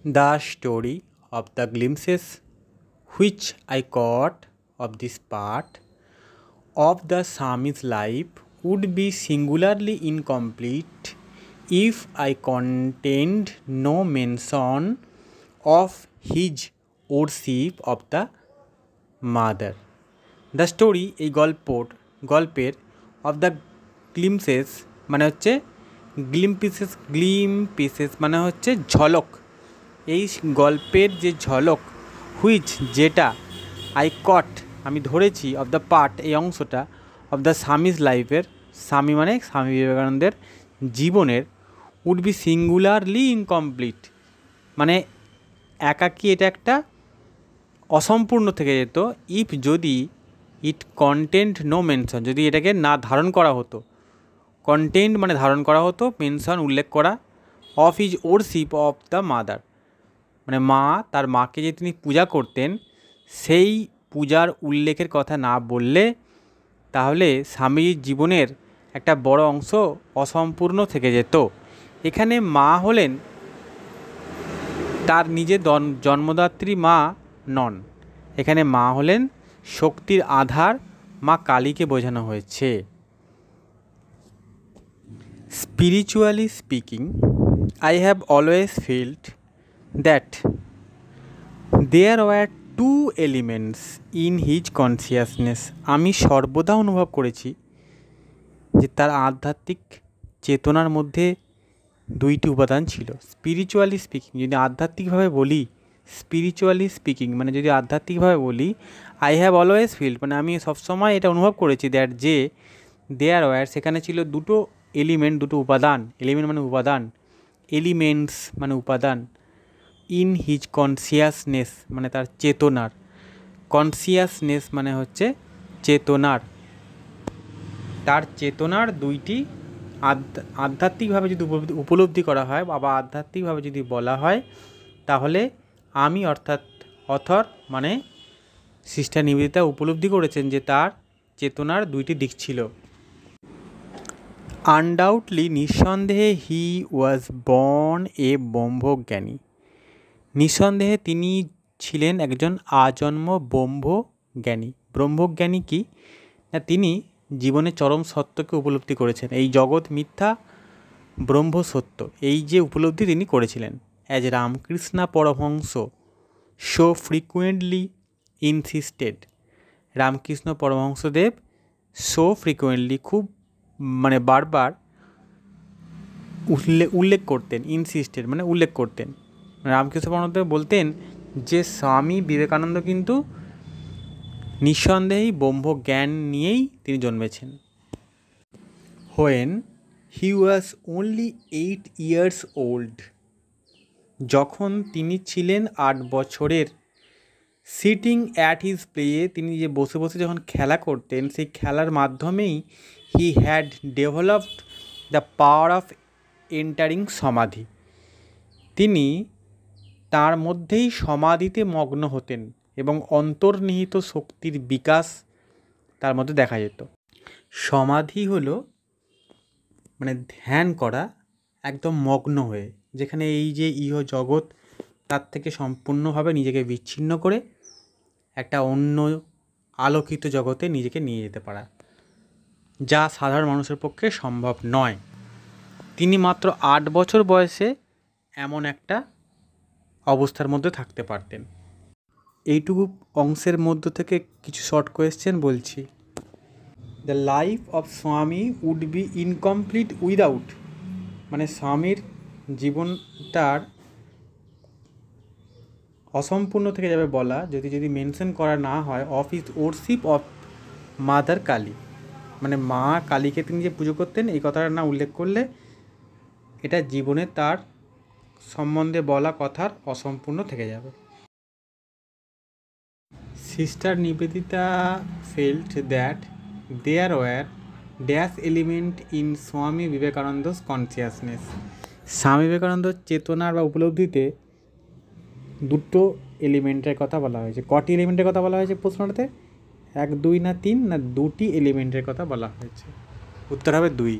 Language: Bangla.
The story of the glimpses which I caught of this part of the Swami's life would be singularly incomplete if I contained no mention of his worship of the mother. The story এই গল্পের অফ দ্য গ্লিমসেস মানে হচ্ছে গ্লিমপিসেস মানে হচ্ছে ঝলক। এই গল্পের যে ঝলক হুইচ যেটা আই কট আমি ধরেছি অফ দ্য পার্ট এই অংশটা অফ দ্য স্বামীজ লাইফের, স্বামী মানে স্বামী বিবেকানন্দের জীবনের, উড বি সিঙ্গুলারলি ইনকমপ্লিট মানে একাকী এটা একটা অসম্পূর্ণ থেকে যেত ইফ যদি ইট কন্টেন্ট নো মেনশন যদি এটাকে না ধারণ করা হতো। কন্টেন্ট মানে ধারণ করা হতো, মেনশন উল্লেখ করা, of is worship of the mother মানে মা তার মাকে যে তিনি পূজা করতেন সেই পূজার উল্লেখের কথা না বললে তাহলে স্বামীর জীবনের একটা বড় অংশ অসম্পূর্ণ থেকে যেত। এখানে মা হলেন তার নিজের জন্মদাত্রী মা নন, এখানে মা হলেন শক্তির আধার মা কালীকে বোঝানো হয়েছে। Spiritually speaking I have always felt that there were two elements in his consciousness আমি সর্বদা অনুভব করেছি যে তার আধ্যাত্মিক চেতনার মধ্যে দুইটি উপাদান ছিল। স্পিরিচুয়ালি স্পিকিং যদি আধ্যাত্মিকভাবে বলি, স্পিরিচুয়ালি স্পিকিং মানে যদি আধ্যাত্মিকভাবে বলি, আই হ্যাভ অলওয়েজ ফিল্ড মানে আমি সবসময় এটা অনুভব করেছি দ্যাট যে দেয়ার ওয়ার সেখানে ছিল দুটো এলিমেন্ট, দুটো উপাদান, এলিমেন্ট মানে উপাদান, এলিমেন্টস মানে উপাদান, ইন হিজ কনসিয়াসনেস মানে তার চেতনার, কনসিয়াসনেস মানে হচ্ছে চেতনার, তার চেতনার দুইটি আধ্যাত্মিকভাবে যদি উপলব্ধি করা হয় বা আধ্যাত্মিকভাবে যদি বলা হয় তাহলে আমি অর্থাৎ অথর মানে সিস্টার নিবেদিতা উপলব্ধি করেছেন যে তার চেতনার দুইটি দিক ছিল। আনডাউটলি নিঃসন্দেহে হি ওয়াজ বর্ন এ ব্রহ্মজ্ঞানী নিঃসন্দেহে তিনি ছিলেন একজন আজন্ম ব্রহ্মজ্ঞানী। ব্রহ্মজ্ঞানী কি না, তিনি জীবনে চরম সত্যকে উপলব্ধি করেছেন, এই জগৎ মিথ্যা ব্রহ্ম সত্য, এই যে উপলব্ধি তিনি করেছিলেন। As Ramakrishna Paramahamsa so frequently insisted Ramakrishna Paramahamsadev so frequently খুব মানে বারবার উল্লেখ করতেন, ইনসিস্টেড মানে উল্লেখ করতেন। রামকৃষ্ণ পরমহংসদেব বলতেন যে স্বামী বিবেকানন্দ কিন্তু নিঃসন্দেহেই ব্রহ্মজ্ঞান নিয়েই তিনি জন্মেছেন। When he was only 8 years old যখন তিনি ছিলেন 8 বছরের, সিটিং অ্যাট হিজ প্লে তিনি যে বসে বসে যখন খেলা করতেন সেই খেলার মাধ্যমেই he had developed the power of entering সমাধি তিনি তার মধ্যেই সমাধিতে মগ্ন হতেন এবং অন্তর্নিহিত শক্তির বিকাশ তার মধ্যে দেখা যেত। সমাধি হলো মানে ধ্যান করা একদম মগ্ন হয়ে, যেখানে এই যে ইহ জগৎ তার থেকে সম্পূর্ণভাবে নিজেকে বিচ্ছিন্ন করে একটা অন্য আলোকিত জগতে নিজেকে নিয়ে যেতে পারা, যা সাধারণ মানুষের পক্ষে সম্ভব নয়। তিনি মাত্র 8 বছর বয়সে এমন একটা অবস্থার মধ্যে থাকতে পারতেন। এইটুকু অংশের মধ্য থেকে কিছু শর্ট কোয়েশ্চেন বলছি। দ্য লাইফ অফ স্বামী উড বি ইনকমপ্লিট উইদাউট মানে স্বামীর জীবনটার অসম্পূর্ণ থেকে যাবে বলা যদি মেনশন করা না হয় of is worship of mother Kali মানে মা কালীকে তিনি যে পুজো করতেন এই কথাটা না উল্লেখ করলে এটা জীবনে তার সম্বন্ধে বলা কথার অসম্পূর্ণ থেকে যাবে। Sister Nivedita felt that there were dash element in Swami Vivekananda's consciousness স্বামী বিবেকানন্দর চেতনার বা উপলব্ধিতে দুটো এলিমেন্টের কথা বলা হয়েছে। কটি এলিমেন্টের কথা বলা হয়েছে প্রশ্নটাতে? 1 2 না 3 না 2টি এলিমেন্টের কথা বলা হয়েছে। উত্তর হবে 2।